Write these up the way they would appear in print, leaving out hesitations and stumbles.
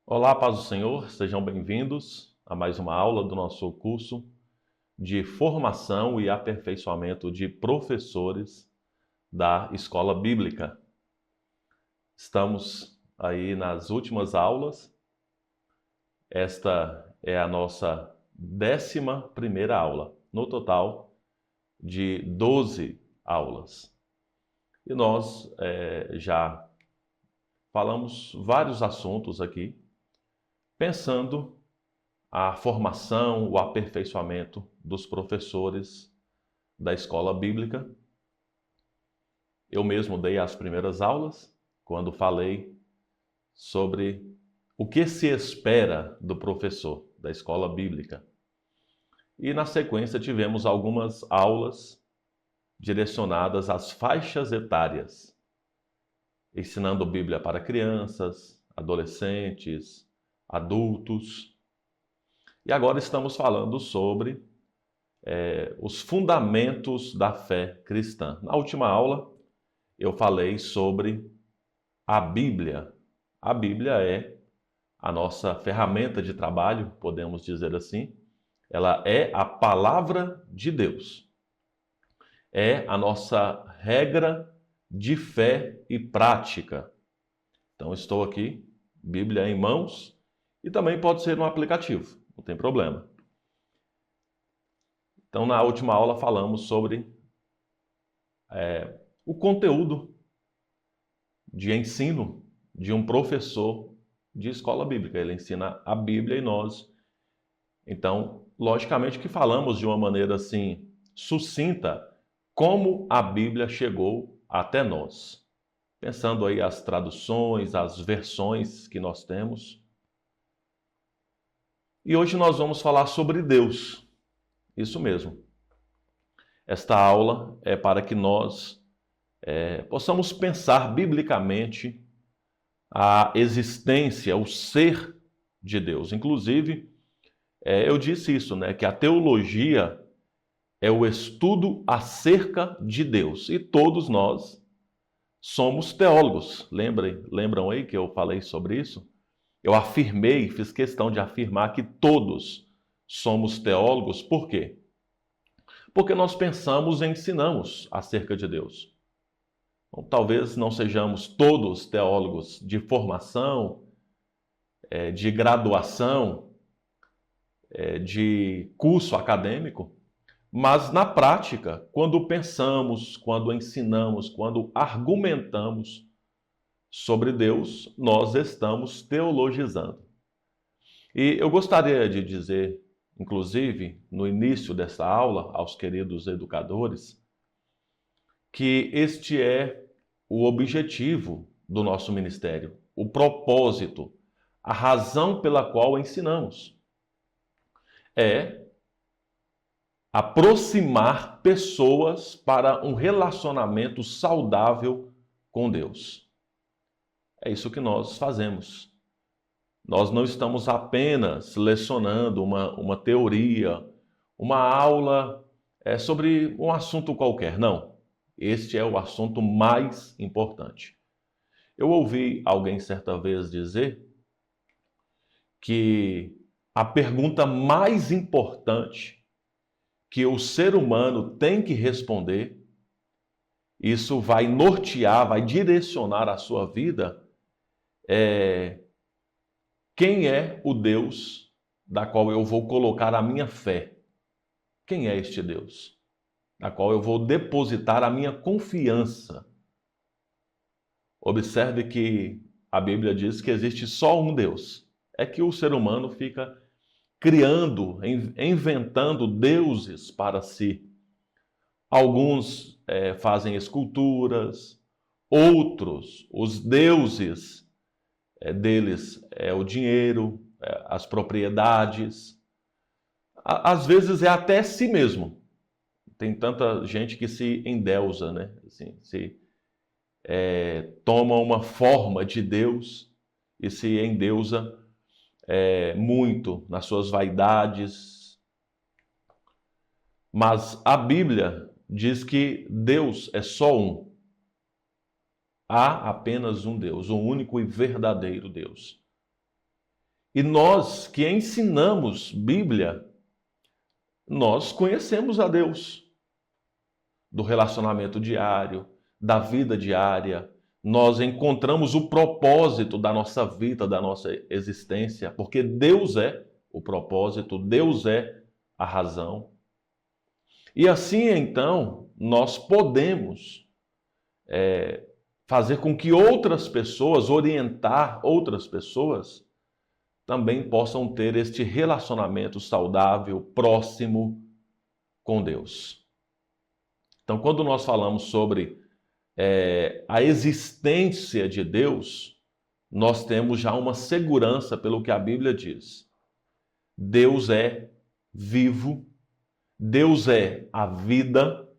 Olá, paz do Senhor, sejam bem-vindos a mais uma aula do nosso curso de formação e aperfeiçoamento de professores da Escola Bíblica. Estamos aí nas últimas aulas. Esta é a nossa 11ª aula, no total de 12 aulas. E nós já falamos vários assuntos aqui, pensando a formação, o aperfeiçoamento dos professores da escola bíblica. Eu mesmo dei as primeiras aulas quando falei sobre o que se espera do professor da escola bíblica. E na sequência tivemos algumas aulas direcionadas às faixas etárias, ensinando Bíblia para crianças, adolescentes, adultos. E agora estamos falando sobre os fundamentos da fé cristã. Na última aula, eu falei sobre a Bíblia. A Bíblia é a nossa ferramenta de trabalho, podemos dizer assim. Ela é a palavra de Deus. É a nossa regra de fé e prática. Então, estou aqui, Bíblia em mãos, e também pode ser um aplicativo, não tem problema. Então, na última aula falamos sobre o conteúdo de ensino de um professor de escola bíblica. Ele ensina a Bíblia e nós, então, logicamente que falamos de uma maneira assim sucinta como a Bíblia chegou até nós. Pensando aí as traduções, as versões que nós temos. E hoje nós vamos falar sobre Deus. Isso mesmo. Esta aula é para que nós possamos pensar biblicamente a existência, o ser de Deus. Inclusive, eu disse isso, né? Que a teologia é o estudo acerca de Deus. E todos nós somos teólogos. Lembram aí que eu falei sobre isso? Eu afirmei, fiz questão de afirmar que todos somos teólogos. Por quê? Porque nós pensamos e ensinamos acerca de Deus. Então, talvez não sejamos todos teólogos de formação, de graduação, de curso acadêmico, mas na prática, quando pensamos, quando ensinamos, quando argumentamos sobre Deus, nós estamos teologizando. E eu gostaria de dizer, inclusive, no início desta aula, aos queridos educadores, que este é o objetivo do nosso ministério, o propósito, a razão pela qual ensinamos. É aproximar pessoas para um relacionamento saudável com Deus. É isso que nós fazemos. Nós não estamos apenas lecionando uma teoria, uma aula sobre um assunto qualquer. Não. Este é o assunto mais importante. Eu ouvi alguém certa vez dizer que a pergunta mais importante que o ser humano tem que responder, isso vai nortear, vai direcionar a sua vida, quem é o Deus da qual eu vou colocar a minha fé? Quem é este Deus? Na qual eu vou depositar a minha confiança. Observe que a Bíblia diz que existe só um Deus. É que o ser humano fica criando, inventando deuses para si. Alguns fazem esculturas, outros, os deuses deles é o dinheiro, as propriedades. Às vezes é até si mesmo. Tem tanta gente que se endeusa, né? Assim, toma uma forma de Deus e se endeusa muito nas suas vaidades. Mas a Bíblia diz que Deus é só um. Há apenas um Deus, um único e verdadeiro Deus. E nós que ensinamos Bíblia, nós conhecemos a Deus, do relacionamento diário, da vida diária. Nós encontramos o propósito da nossa vida, da nossa existência, porque Deus é o propósito, Deus é a razão. E assim, então, nós podemos fazer com que outras pessoas, orientar outras pessoas, também possam ter este relacionamento saudável, próximo com Deus. Então, quando nós falamos sobre a existência de Deus, nós temos já uma segurança pelo que a Bíblia diz. Deus é vivo, Deus é a vida.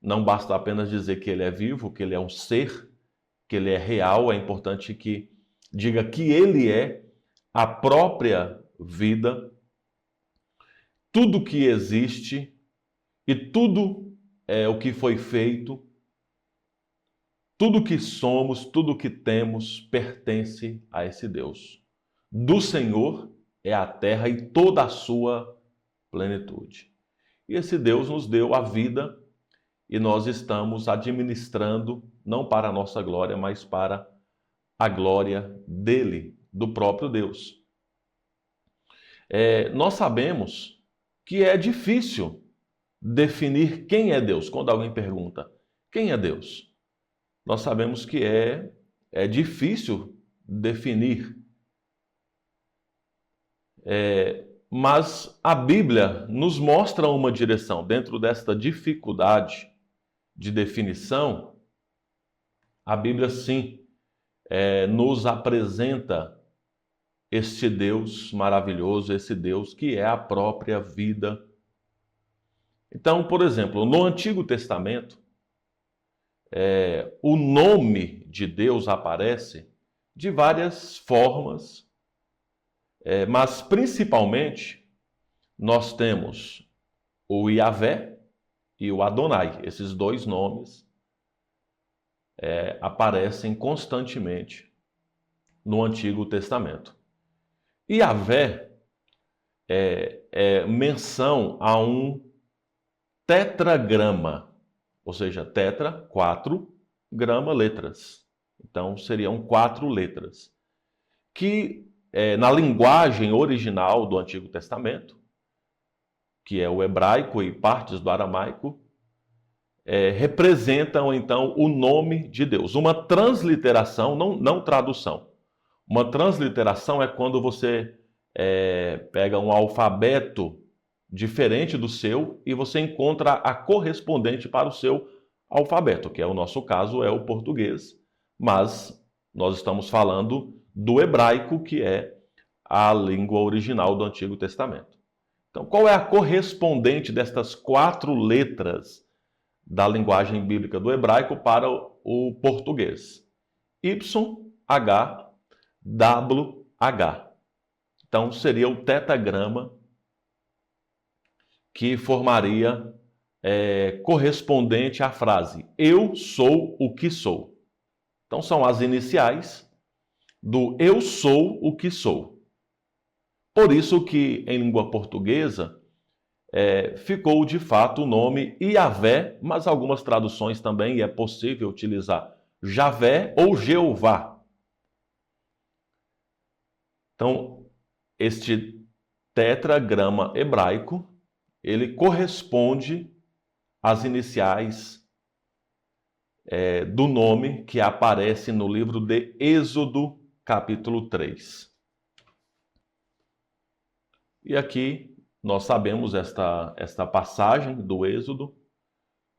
Não basta apenas dizer que Ele é vivo, que Ele é um ser, que Ele é real. É importante que diga que Ele é a própria vida. Tudo que existe e tudo o que foi feito, tudo que somos, tudo que temos pertence a esse Deus. Do Senhor é a terra e toda a sua plenitude. E esse Deus nos deu a vida e nós estamos administrando, não para a nossa glória, mas para a glória dele, do próprio Deus. Nós sabemos que é difícil definir quem é Deus. Quando alguém pergunta, quem é Deus? Nós sabemos que é difícil definir. Mas a Bíblia nos mostra uma direção. Dentro desta dificuldade de definição, a Bíblia sim nos apresenta este Deus maravilhoso, esse Deus que é a própria vida. Então, por exemplo, no Antigo Testamento, o nome de Deus aparece de várias formas, mas principalmente nós temos o Yahvé e o Adonai. Esses dois nomes aparecem constantemente no Antigo Testamento. Yahvé é menção a um tetragrama, ou seja, tetra, 4, grama, letras. Então, seriam 4 letras, que na linguagem original do Antigo Testamento, que é o hebraico e partes do aramaico, representam, então, o nome de Deus. Uma transliteração, não tradução. Uma transliteração é quando você pega um alfabeto diferente do seu e você encontra a correspondente para o seu alfabeto, que é o nosso caso, é o português, mas nós estamos falando do hebraico, que é a língua original do Antigo Testamento. Então, qual é a correspondente destas 4 letras da linguagem bíblica do hebraico para o português? YHWH. Então, seria o tetragrama que formaria correspondente à frase "Eu sou o que sou". Então, são as iniciais do "Eu sou o que sou". Por isso que, em língua portuguesa, ficou de fato o nome Yahvé, mas algumas traduções também é possível utilizar Javé ou Jeová. Então, este tetragrama hebraico, ele corresponde às iniciais do nome que aparece no livro de Êxodo, capítulo 3. E aqui nós sabemos esta passagem do Êxodo.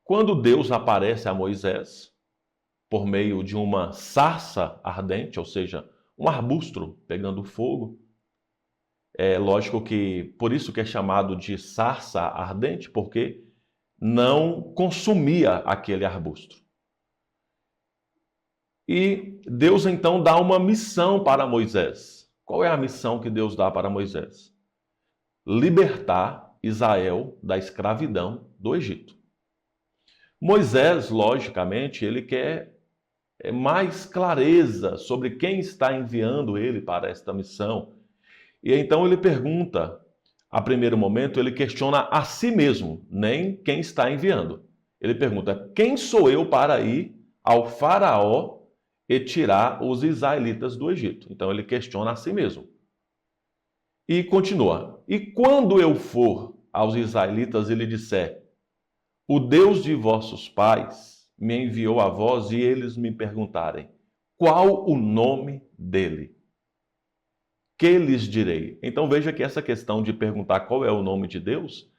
Quando Deus aparece a Moisés por meio de uma sarça ardente, ou seja, um arbusto pegando fogo, é lógico que por isso que é chamado de sarça ardente, porque não consumia aquele arbusto. E Deus então dá uma missão para Moisés. Qual é a missão que Deus dá para Moisés? Libertar Israel da escravidão do Egito. Moisés, logicamente, ele quer mais clareza sobre quem está enviando ele para esta missão. E então ele pergunta, a primeiro momento, ele questiona a si mesmo, nem quem está enviando. Ele pergunta: quem sou eu para ir ao Faraó e tirar os israelitas do Egito? Então ele questiona a si mesmo. E continua: e quando eu for aos israelitas e lhe disser: o Deus de vossos pais me enviou a vós, e eles me perguntarem: qual o nome dele? Que lhes direi? Então veja que essa questão de perguntar qual é o nome de Deus,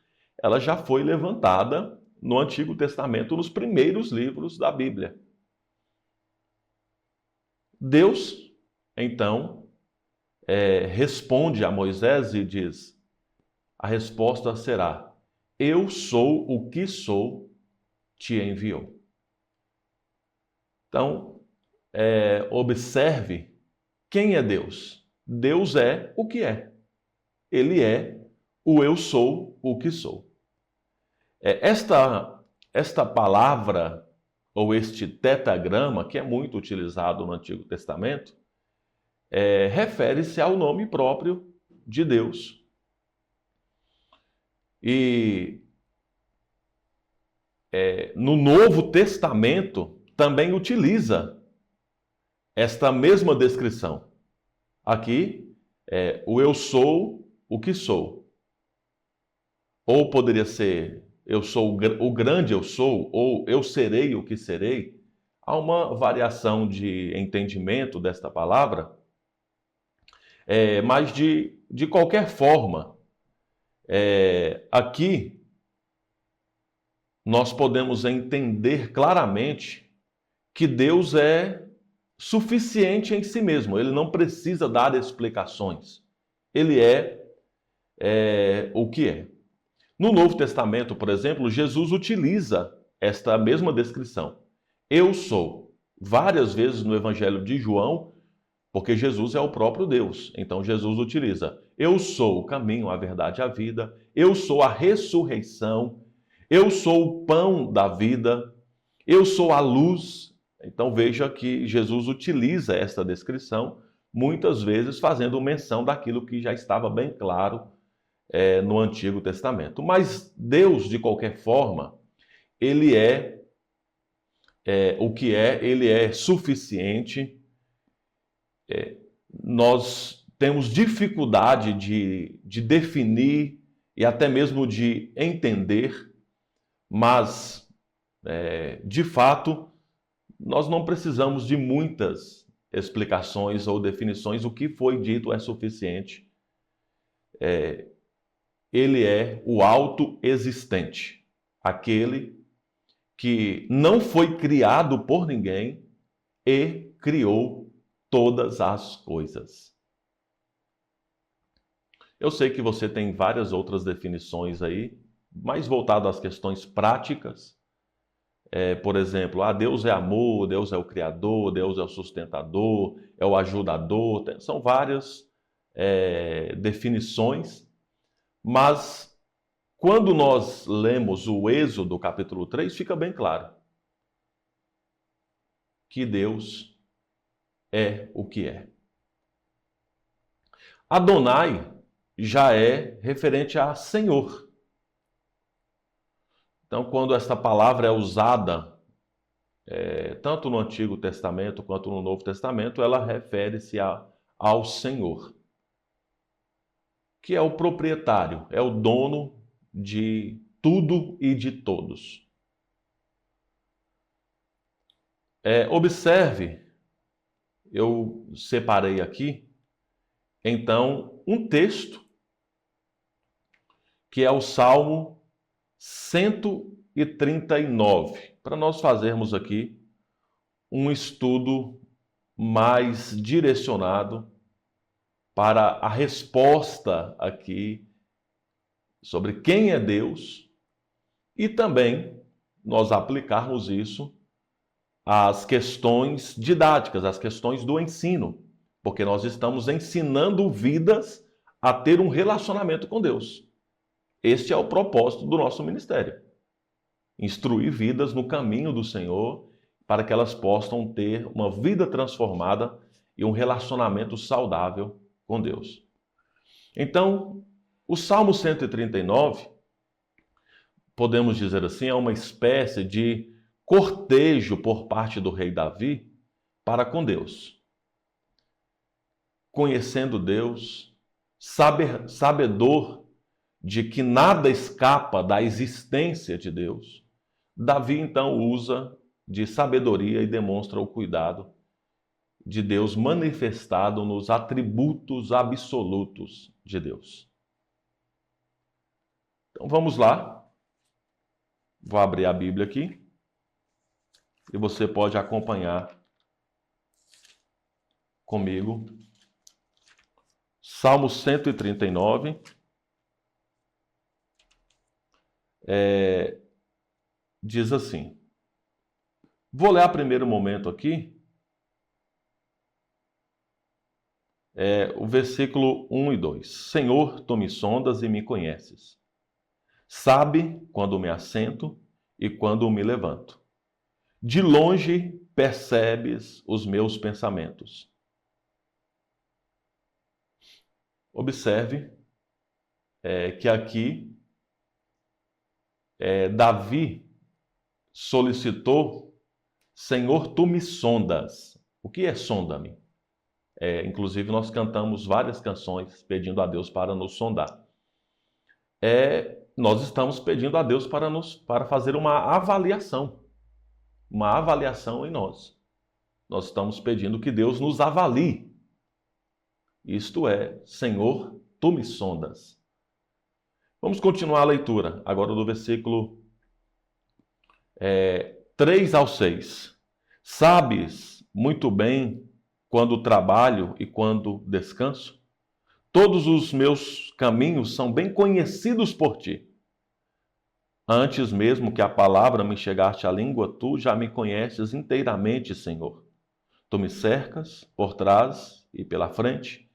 ela já foi levantada no Antigo Testamento, nos primeiros livros da Bíblia. Deus, então, responde a Moisés e diz: a resposta será: eu sou o que sou, te enviou. Então, observe quem é Deus. Deus é o que é. Ele é o eu sou o que sou. Esta palavra, ou este tetagrama, que é muito utilizado no Antigo Testamento, refere-se ao nome próprio de Deus. E no Novo Testamento também utiliza esta mesma descrição. Aqui, o eu sou o que sou. Ou poderia ser eu sou o grande eu sou, ou eu serei o que serei. Há uma variação de entendimento desta palavra, mas de qualquer forma, aqui nós podemos entender claramente que Deus é suficiente em si mesmo. Ele não precisa dar explicações. Ele é o que é. No Novo Testamento, por exemplo, Jesus utiliza esta mesma descrição. Eu sou, várias vezes no Evangelho de João, porque Jesus é o próprio Deus. Então Jesus utiliza: eu sou o caminho, a verdade e a vida, eu sou a ressurreição, eu sou o pão da vida, eu sou a luz. Então veja que Jesus utiliza esta descrição, muitas vezes fazendo menção daquilo que já estava bem claro no Antigo Testamento. Mas Deus, de qualquer forma, ele o que ele é suficiente. Nós temos dificuldade de definir e até mesmo de entender, mas, de fato, nós não precisamos de muitas explicações ou definições. O que foi dito é suficiente. Ele é o autoexistente, aquele que não foi criado por ninguém e criou todas as coisas. Eu sei que você tem várias outras definições aí, mais voltado às questões práticas. Por exemplo, Deus é amor, Deus é o Criador, Deus é o sustentador, é o ajudador. São várias definições. Mas, quando nós lemos o Êxodo, capítulo 3, fica bem claro que Deus é o que é. Adonai já é referente a Senhor. Então, quando esta palavra é usada, tanto no Antigo Testamento quanto no Novo Testamento, ela refere-se ao Senhor, que é o proprietário, é o dono de tudo e de todos. Observe, eu separei aqui, então, um texto, que é o Salmo 139, para nós fazermos aqui um estudo mais direcionado para a resposta aqui sobre quem é Deus e também nós aplicarmos isso às questões didáticas, às questões do ensino, porque nós estamos ensinando vidas a ter um relacionamento com Deus. Este é o propósito do nosso ministério: instruir vidas no caminho do Senhor para que elas possam ter uma vida transformada e um relacionamento saudável com Deus. Então, o Salmo 139, podemos dizer assim, é uma espécie de cortejo por parte do rei Davi para com Deus. Conhecendo Deus, sabedor de que nada escapa da existência de Deus, Davi então usa de sabedoria e demonstra o cuidado de Deus manifestado nos atributos absolutos de Deus. Então vamos lá. Vou abrir a Bíblia aqui e você pode acompanhar comigo. Salmo 139. Diz assim. Vou ler a primeiro momento aqui. O versículo 1 e 2. Senhor, tu me sondas e me conheces. Sabe quando me assento e quando me levanto. De longe percebes os meus pensamentos. Observe que aqui Davi solicitou, Senhor, tu me sondas. O que é sonda-me? Inclusive nós cantamos várias canções pedindo a Deus para nos sondar. Nós estamos pedindo a Deus para fazer uma avaliação em nós. Nós estamos pedindo que Deus nos avalie. Isto é, Senhor, tu me sondas. Vamos continuar a leitura, agora do versículo 3 ao 6. Sabes muito bem quando trabalho e quando descanso? Todos os meus caminhos são bem conhecidos por ti. Antes mesmo que a palavra me chegasse à língua, tu já me conheces inteiramente, Senhor. Tu me cercas por trás e pela frente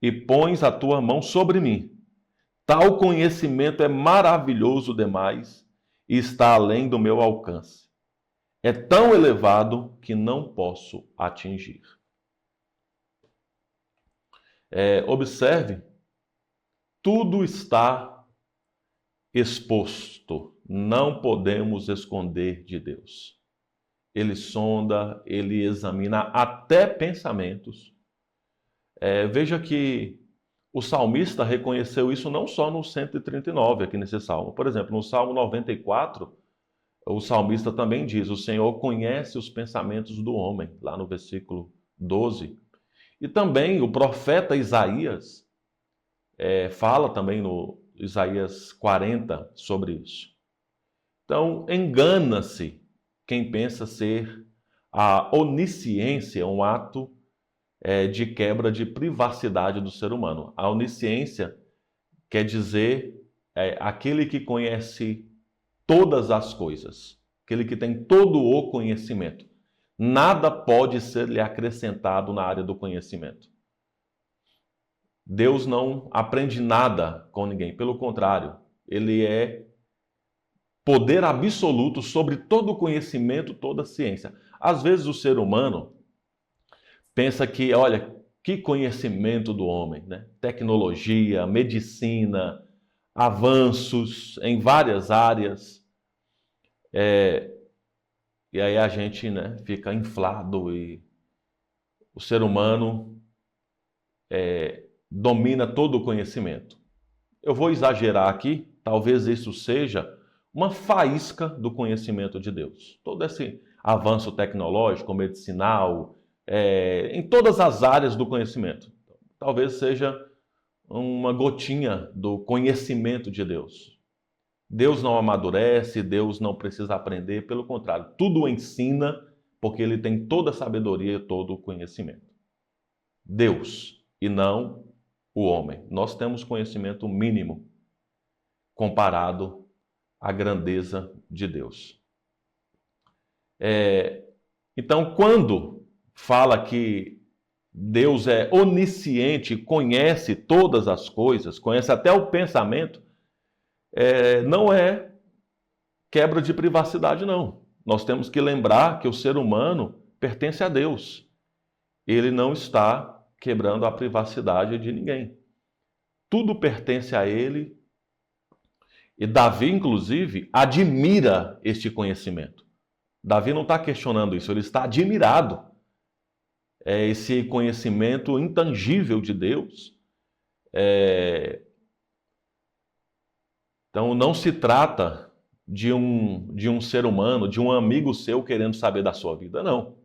e pões a tua mão sobre mim. Tal conhecimento é maravilhoso demais e está além do meu alcance. É tão elevado que não posso atingir. Observe, tudo está exposto. Não podemos esconder de Deus. Ele sonda, ele examina até pensamentos. Veja que o salmista reconheceu isso não só no 139, aqui nesse salmo. Por exemplo, no Salmo 94, o salmista também diz, o Senhor conhece os pensamentos do homem, lá no versículo 12. E também o profeta Isaías fala também no Isaías 40 sobre isso. Então, engana-se quem pensa ser a onisciência um ato de quebra de privacidade do ser humano. A onisciência quer dizer aquele que conhece todas as coisas, aquele que tem todo o conhecimento. Nada pode ser lhe acrescentado na área do conhecimento. Deus não aprende nada com ninguém, pelo contrário, ele é poder absoluto sobre todo o conhecimento, toda a ciência. Às vezes o ser humano pensa que, olha, que conhecimento do homem, né? Tecnologia, medicina, avanços em várias áreas. E aí a gente, fica inflado e o ser humano domina todo o conhecimento. Eu vou exagerar aqui, talvez isso seja uma faísca do conhecimento de Deus. Todo esse avanço tecnológico, medicinal, em todas as áreas do conhecimento. Talvez seja uma gotinha do conhecimento de Deus. Deus não amadurece, Deus não precisa aprender, pelo contrário, tudo ensina, porque ele tem toda a sabedoria e todo o conhecimento. Deus, e não o homem. Nós temos conhecimento mínimo comparado à grandeza de Deus. Então, quando fala que Deus é onisciente, conhece todas as coisas, conhece até o pensamento, não é quebra de privacidade, não. Nós temos que lembrar que o ser humano pertence a Deus. Ele não está quebrando a privacidade de ninguém. tudo pertence a Ele. E Davi, inclusive, admira este conhecimento. Davi não está questionando isso, ele está admirado. É esse conhecimento intangível de Deus. Então, não se trata de um ser humano, de um amigo seu querendo saber da sua vida, não.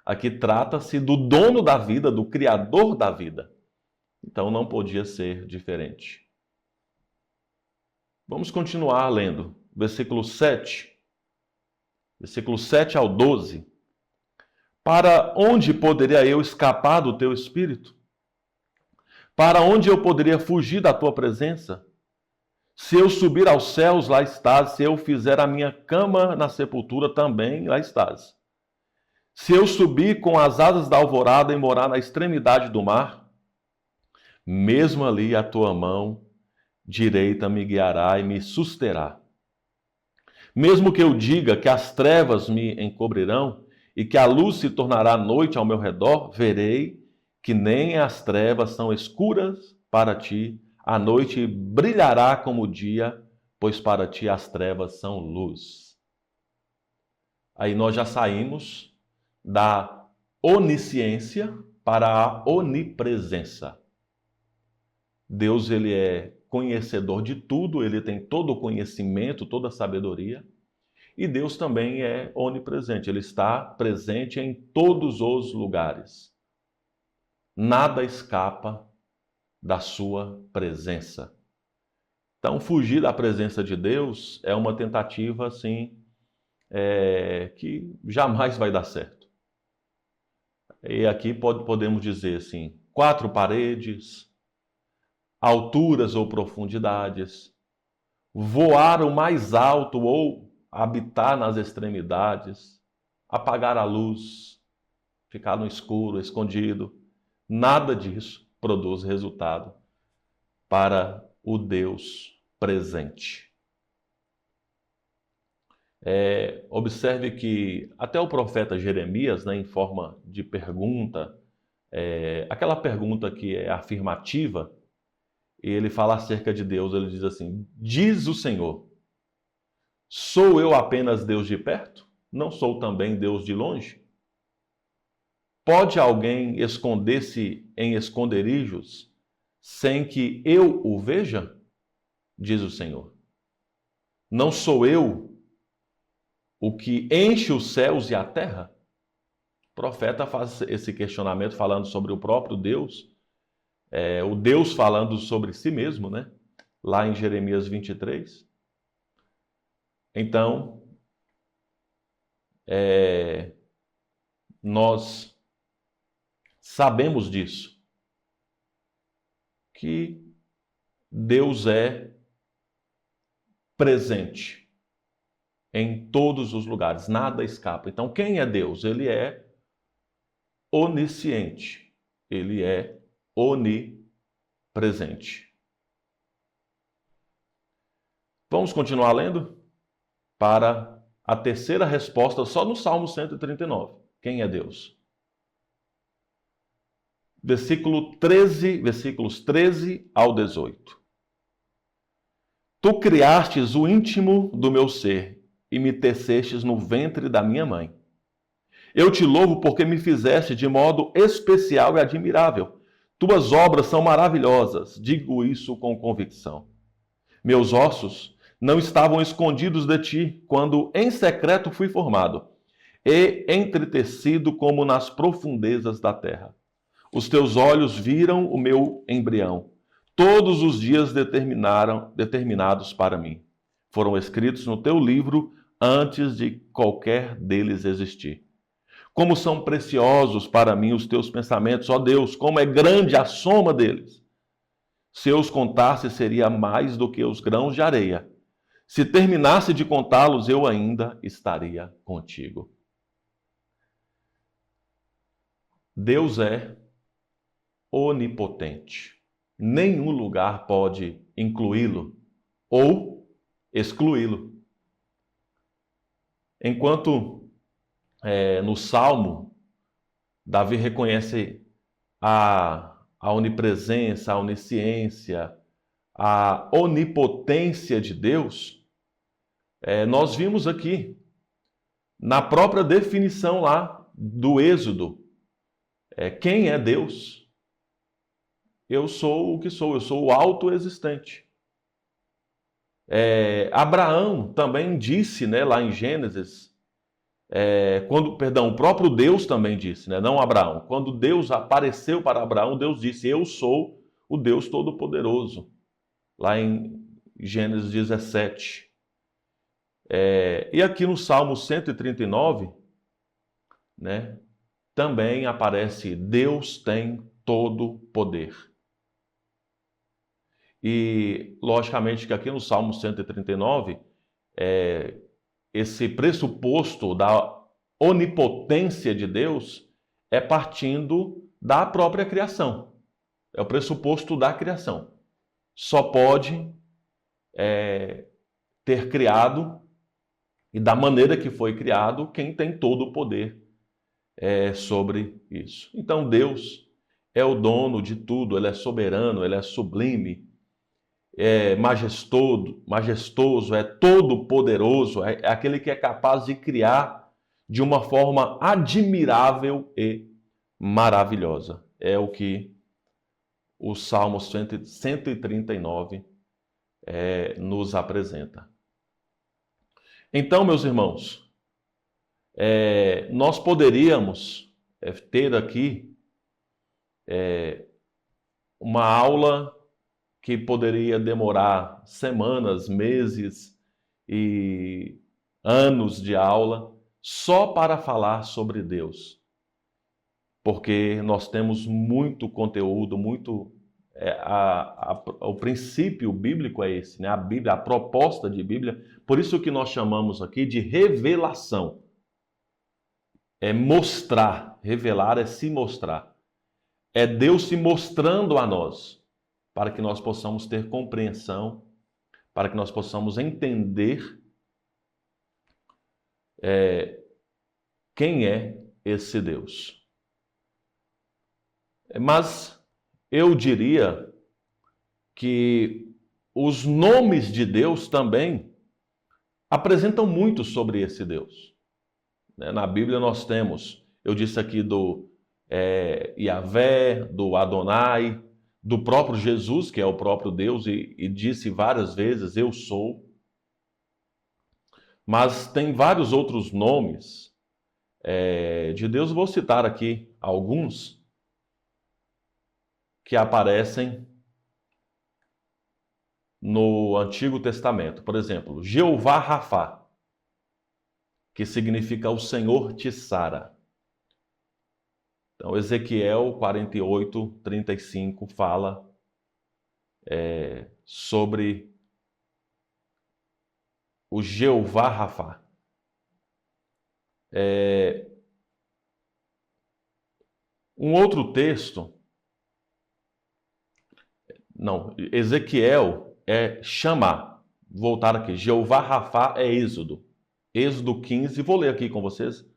Aqui trata-se do dono da vida, do criador da vida. Então, não podia ser diferente. Vamos continuar lendo. Versículo 7. Versículo 7 ao 12. Para onde poderia eu escapar do teu espírito? Para onde eu poderia fugir da tua presença? Se eu subir aos céus, lá estás. Se eu fizer a minha cama na sepultura, também lá estás. Se eu subir com as asas da alvorada e morar na extremidade do mar, mesmo ali a tua mão direita me guiará e me susterá. Mesmo que eu diga que as trevas me encobrirão e que a luz se tornará noite ao meu redor, verei que nem as trevas são escuras para ti. A noite brilhará como o dia, pois para ti as trevas são luz. Aí nós já saímos da onisciência para a onipresença. Deus, ele é conhecedor de tudo, ele tem todo o conhecimento, toda a sabedoria. E Deus também é onipresente, ele está presente em todos os lugares. Nada escapa da sua presença. Então, fugir da presença de Deus é uma tentativa, assim, que jamais vai dar certo. E aqui podemos dizer, assim, 4 paredes, alturas ou profundidades, voar o mais alto ou habitar nas extremidades, apagar a luz, ficar no escuro, escondido. Nada disso produz resultado para o Deus presente. Observe que até o profeta Jeremias, né, em forma de pergunta, aquela pergunta que é afirmativa, ele fala acerca de Deus, ele diz assim: diz o Senhor, sou eu apenas Deus de perto? Não sou também Deus de longe? Pode alguém esconder-se em esconderijos sem que eu o veja? Diz o Senhor. Não sou eu o que enche os céus e a terra? O profeta faz esse questionamento falando sobre o próprio Deus, o Deus falando sobre si mesmo, né? Lá em Jeremias 23. Então, nós sabemos disso, que Deus é presente em todos os lugares, nada escapa. Então, quem é Deus? Ele é onisciente, ele é onipresente. Vamos continuar lendo? Para a terceira resposta, só no Salmo 139. Quem é Deus? Versículos 13 ao 18. Tu criastes o íntimo do meu ser e me tecestes no ventre da minha mãe. Eu te louvo porque me fizeste de modo especial e admirável. Tuas obras são maravilhosas, digo isso com convicção. Meus ossos não estavam escondidos de ti quando em secreto fui formado e entretecido como nas profundezas da terra. Os teus olhos viram o meu embrião. Todos os dias determinados para mim foram escritos no teu livro antes de qualquer deles existir. Como são preciosos para mim os teus pensamentos, ó Deus, como é grande a soma deles. Se eu os contasse, seria mais do que os grãos de areia. Se terminasse de contá-los, eu ainda estaria contigo. Deus é onipotente. Nenhum lugar pode incluí-lo ou excluí-lo. Enquanto no Salmo, Davi reconhece a onipresença, a onisciência, a onipotência de Deus, nós vimos aqui, na própria definição lá do Êxodo, quem é Deus? Eu sou o que sou, eu sou o autoexistente. Abraão também disse, né, lá em Gênesis, o próprio Deus também disse, né, não Abraão, quando Deus apareceu para Abraão, Deus disse, eu sou o Deus Todo-Poderoso, lá em Gênesis 17. E aqui no Salmo 139, né, também aparece, Deus tem todo poder. E, logicamente, que aqui no Salmo 139, esse pressuposto da onipotência de Deus é partindo da própria criação. É o pressuposto da criação. Só pode ter criado, e da maneira que foi criado, quem tem todo o poder sobre isso. Então, Deus é o dono de tudo, Ele é soberano, Ele é sublime, é majestoso, é todo-poderoso, é aquele que é capaz de criar de uma forma admirável e maravilhosa. É o que o Salmo 139 nos apresenta. Então, meus irmãos, nós poderíamos ter aqui uma aula que poderia demorar semanas, meses e anos de aula só para falar sobre Deus. Porque nós temos muito conteúdo, o princípio bíblico é esse, né? A Bíblia, a proposta de Bíblia, por isso que nós chamamos aqui de revelação. É mostrar, revelar é se mostrar. É Deus se mostrando a nós, para que nós possamos ter compreensão, para que nós possamos entender quem é esse Deus. Mas eu diria que os nomes de Deus também apresentam muito sobre esse Deus. Na Bíblia nós temos, eu disse aqui do Yahvé, do Adonai, do próprio Jesus, que é o próprio Deus, e disse várias vezes, eu sou. Mas tem vários outros nomes de Deus, vou citar aqui alguns que aparecem no Antigo Testamento. Por exemplo, Jeová Rafá, que significa o Senhor te sara. Então, Ezequiel 48, 35 fala sobre o Jeová Rafá. Um outro texto, Ezequiel é chamar. Voltar aqui, Jeová Rafá é Êxodo. Êxodo 15, vou ler aqui com vocês.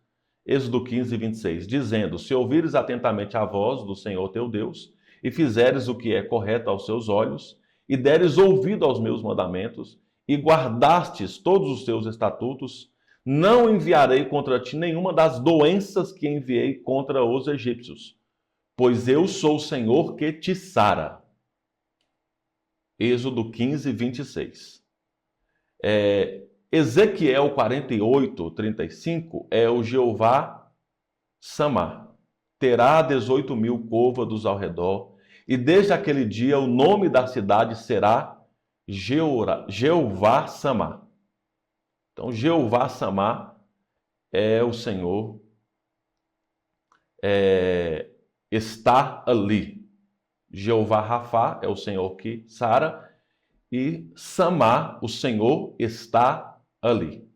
Êxodo 15, 26, dizendo, se ouvires atentamente a voz do Senhor teu Deus, e fizeres o que é correto aos seus olhos, e deres ouvido aos meus mandamentos, e guardastes todos os teus estatutos, não enviarei contra ti nenhuma das doenças que enviei contra os egípcios, pois eu sou o Senhor que te sara. Êxodo 15, 26. Ezequiel 48, 35 é o Jeová Samá. Terá 18.000 côvados ao redor, e desde aquele dia o nome da cidade será Jeová Samá. Então, Jeová Samá é o Senhor, está ali. Jeová Rafá é o Senhor que sara, e Samá, o Senhor, está ali.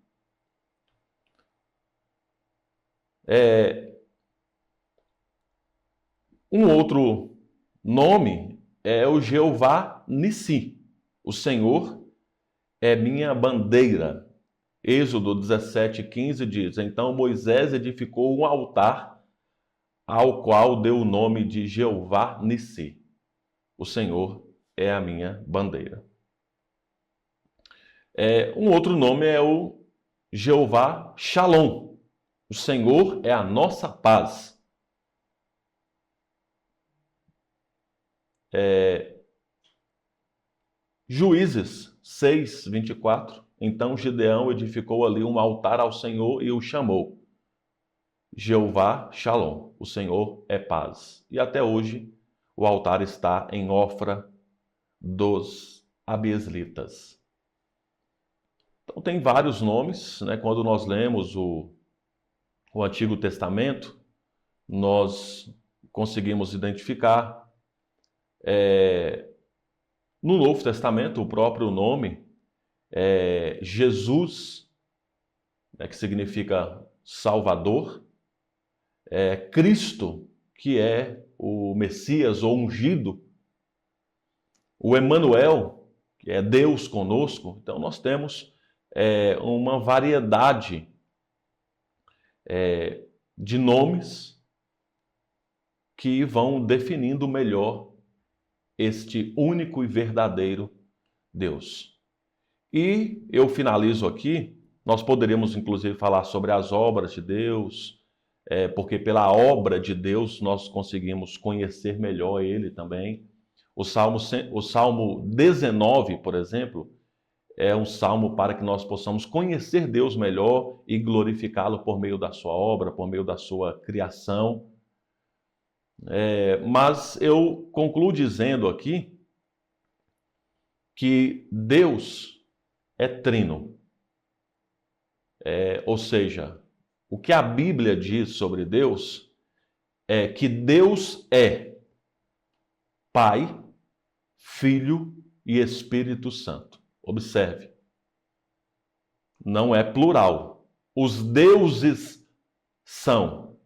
Um outro nome é o Jeová Nissi. O Senhor é minha bandeira. Êxodo 17, 15 diz, então Moisés edificou um altar ao qual deu o nome de Jeová Nissi. O Senhor é a minha bandeira. Um outro nome é o Jeová Shalom. O Senhor é a nossa paz. Juízes 6, 24. Então Gideão edificou ali um altar ao Senhor e o chamou Jeová Shalom. O Senhor é paz. E até hoje o altar está em Ofra dos Abieslitas. Então tem vários nomes, né? Quando nós lemos o Antigo Testamento, nós conseguimos identificar. No Novo Testamento, o próprio nome é Jesus, né, que significa Salvador, Cristo, que é o Messias ou ungido, o Emanuel, que é Deus conosco. Então nós temos uma variedade de nomes que vão definindo melhor este único e verdadeiro Deus. E eu finalizo aqui. Nós poderíamos inclusive falar sobre as obras de Deus, porque pela obra de Deus nós conseguimos conhecer melhor Ele também. O Salmo 19, por exemplo, é um salmo para que nós possamos conhecer Deus melhor e glorificá-lo por meio da sua obra, por meio da sua criação. Mas eu concluo dizendo aqui que Deus é trino. Ou seja, o que a Bíblia diz sobre Deus é que Deus é Pai, Filho e Espírito Santo. Observe, não é plural. Os deuses são.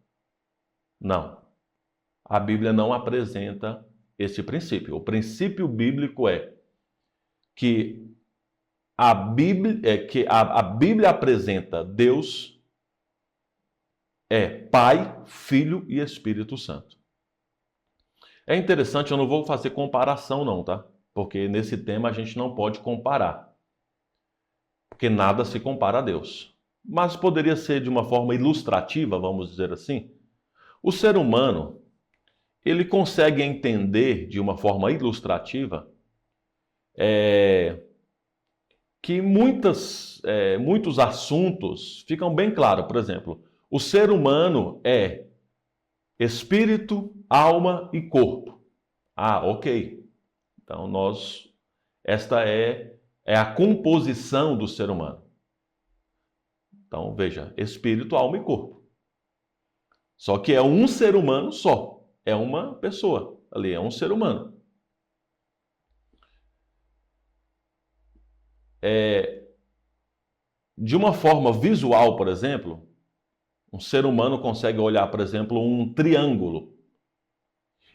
Não. A Bíblia não apresenta esse princípio. O princípio bíblico é que a Bíblia apresenta Deus Pai, Filho e Espírito Santo. É interessante, eu não vou fazer comparação não, tá? Porque nesse tema a gente não pode comparar. Porque nada se compara a Deus. Mas poderia ser de uma forma ilustrativa, vamos dizer assim. O ser humano, ele consegue entender de uma forma ilustrativa que muitos assuntos ficam bem claros. Por exemplo, o ser humano é espírito, alma e corpo. Ok. Então, esta é a composição do ser humano. Então, veja, espírito, alma e corpo. Só que é um ser humano só. É uma pessoa ali, é um ser humano. De uma forma visual, por exemplo, um ser humano consegue olhar, por exemplo, um triângulo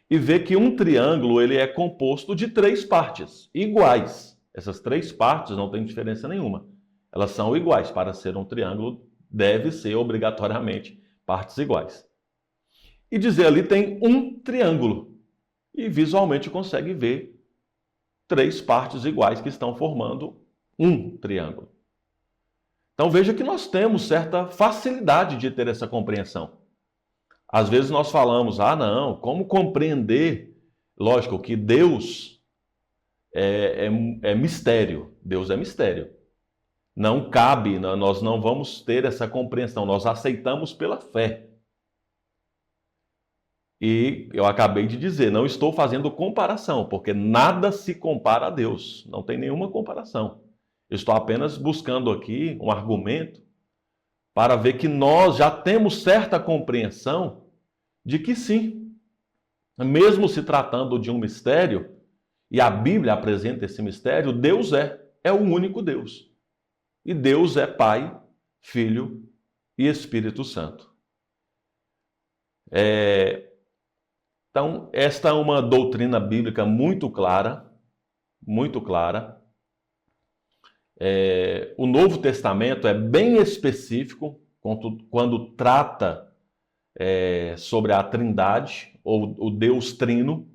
e ver que um triângulo ele é composto de 3 partes iguais. Essas 3 partes não têm diferença nenhuma. Elas são iguais. Para ser um triângulo, deve ser obrigatoriamente partes iguais. E dizer ali tem um triângulo. E visualmente consegue ver 3 partes iguais que estão formando um triângulo. Então veja que nós temos certa facilidade de ter essa compreensão. Às vezes nós falamos, não, como compreender? Lógico que Deus é mistério. Deus é mistério. Não cabe, nós não vamos ter essa compreensão, nós aceitamos pela fé. E eu acabei de dizer, não estou fazendo comparação, porque nada se compara a Deus, não tem nenhuma comparação. Eu estou apenas buscando aqui um argumento para ver que nós já temos certa compreensão de que sim, mesmo se tratando de um mistério, e a Bíblia apresenta esse mistério, Deus é o único Deus. E Deus é Pai, Filho e Espírito Santo. Então, esta é uma doutrina bíblica muito clara, muito clara. O Novo Testamento é bem específico quando trata sobre a Trindade, ou o Deus Trino.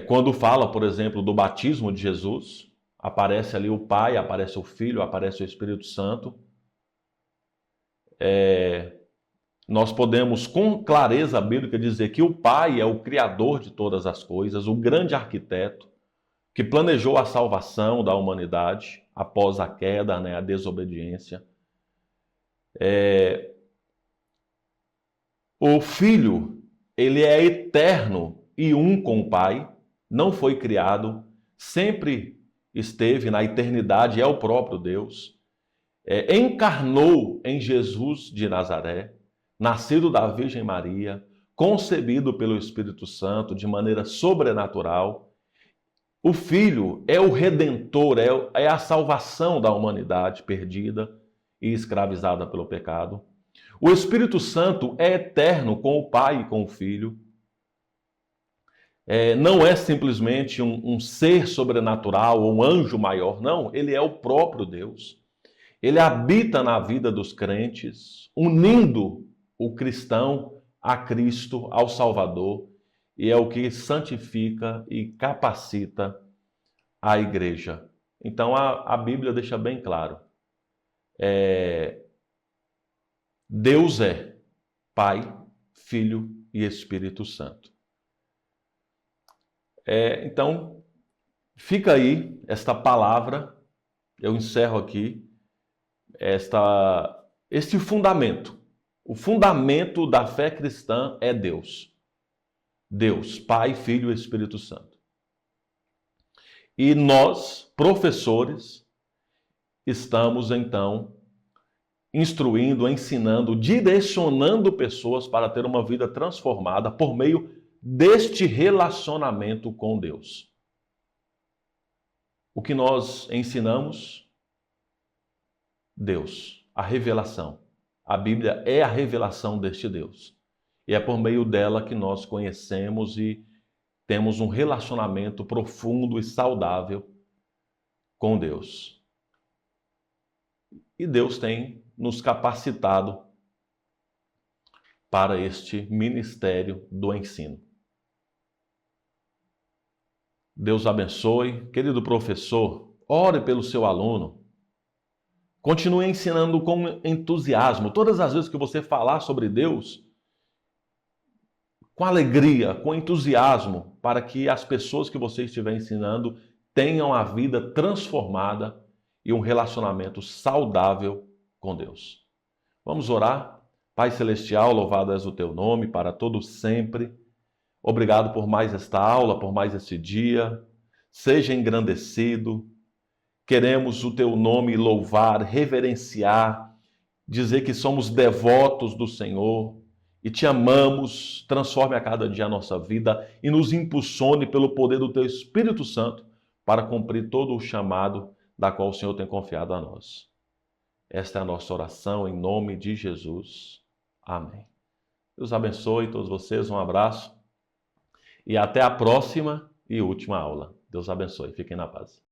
Quando fala, por exemplo, do batismo de Jesus, aparece ali o Pai, aparece o Filho, aparece o Espírito Santo. Nós podemos, com clareza bíblica, dizer que o Pai é o Criador de todas as coisas, o grande arquiteto, que planejou a salvação da humanidade após a queda, a desobediência. O Filho, ele é eterno e um com o Pai, não foi criado, sempre esteve na eternidade, é o próprio Deus. Encarnou em Jesus de Nazaré, nascido da Virgem Maria, concebido pelo Espírito Santo de maneira sobrenatural. O Filho é o Redentor, é a salvação da humanidade perdida e escravizada pelo pecado. O Espírito Santo é eterno com o Pai e com o Filho. Não é simplesmente um ser sobrenatural ou um anjo maior, não, ele é o próprio Deus. Ele habita na vida dos crentes, unindo o cristão a Cristo, ao Salvador, e é o que santifica e capacita a igreja. Então a Bíblia deixa bem claro. Deus é Pai, Filho e Espírito Santo. Então, fica aí esta palavra, eu encerro aqui, este fundamento. O fundamento da fé cristã é Deus. Deus, Pai, Filho e Espírito Santo. E nós, professores, estamos então instruindo, ensinando, direcionando pessoas para ter uma vida transformada por meio deste relacionamento com Deus. O que nós ensinamos? Deus, a revelação. A Bíblia é a revelação deste Deus. E é por meio dela que nós conhecemos e temos um relacionamento profundo e saudável com Deus. E Deus tem nos capacitado para este ministério do ensino. Deus abençoe. Querido professor, ore pelo seu aluno. Continue ensinando com entusiasmo. Todas as vezes que você falar sobre Deus, com alegria, com entusiasmo, para que as pessoas que você estiver ensinando tenham a vida transformada e um relacionamento saudável com Deus. Vamos orar? Pai Celestial, louvado és o teu nome para todo sempre. Obrigado por mais esta aula, por mais este dia. Seja engrandecido. Queremos o teu nome louvar, reverenciar, dizer que somos devotos do Senhor e te amamos. Transforme a cada dia a nossa vida e nos impulsione pelo poder do teu Espírito Santo para cumprir todo o chamado da qual o Senhor tem confiado a nós. Esta é a nossa oração em nome de Jesus. Amém. Deus abençoe todos vocês, um abraço e até a próxima e última aula. Deus abençoe. Fiquem na paz.